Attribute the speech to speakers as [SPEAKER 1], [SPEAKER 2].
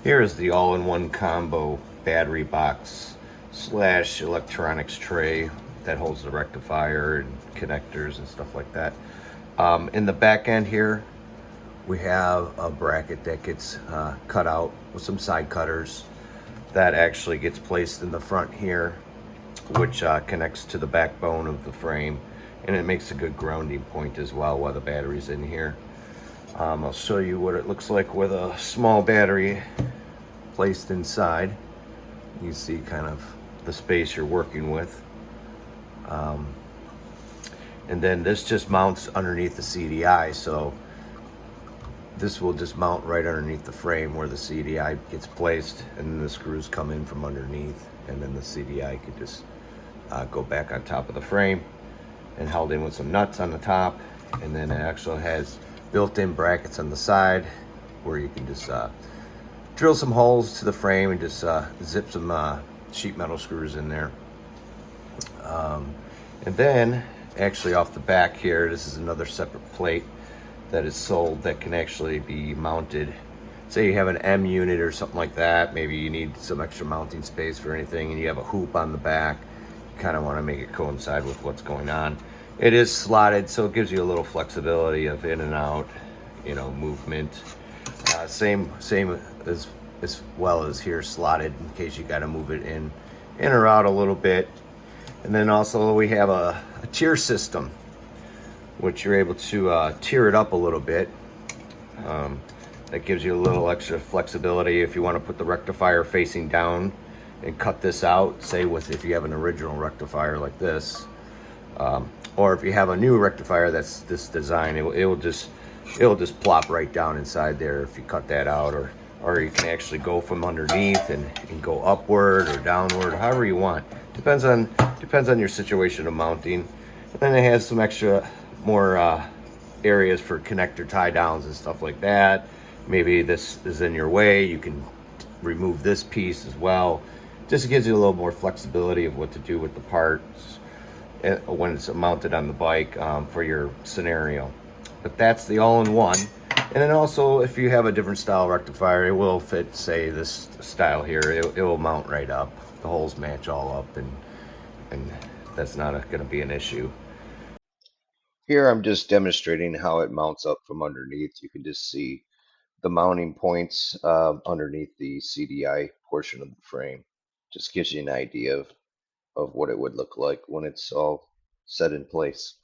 [SPEAKER 1] Here is the all-in-one combo battery box slash electronics tray that holds the rectifier and connectors and stuff like that. In the back end here, we have a bracket that gets cut out with some side cutters that actually gets placed in the front here, which connects to the backbone of the frame, and it makes a good grounding point as well while the battery's in here. I'll show you what it looks like with a small battery placed inside. You see kind of the space you're working with. And then this just mounts underneath the CDI, so this will just mount right underneath the frame where the CDI gets placed, and then the screws come in from underneath, and then the CDI could just go back on top of the frame and held in with some nuts on the top. And then it actually has built-in brackets on the side where you can just drill some holes to the frame and just zip some sheet metal screws in there. And then actually off the back here, this is another separate plate that is sold that can actually be mounted. Say you have an M unit or something like that, maybe you need some extra mounting space for anything, and you have a hoop on the back. You kind of want to make it coincide with what's going on. It is slotted, so it gives you a little flexibility of in and out, you know, movement. Same as well as here, slotted in case you got to move it in or out a little bit. And then also we have a tier system, which you're able to tier it up a little bit. That gives you a little extra flexibility if you want to put the rectifier facing down and cut this out, say if you have an original rectifier like this, or if you have a new rectifier that's this design, it will just plop right down inside there if you cut that out, or you can actually go from underneath and go upward or downward, however you want. Depends on your situation of mounting. And then it has some extra more areas for connector tie downs and stuff like that. Maybe this is in your way, you can remove this piece as well. Just gives you a little more flexibility of what to do with the parts when it's mounted on the bike for your scenario. But that's the all-in-one. And then also, if you have a different style rectifier, it will fit, say, this style here. It will mount right up. The holes match all up, and that's not going to be an issue. Here I'm just demonstrating how it mounts up from underneath. You can just see the mounting points underneath the CDI portion of the frame. Just gives you an idea of what it would look like when it's all set in place.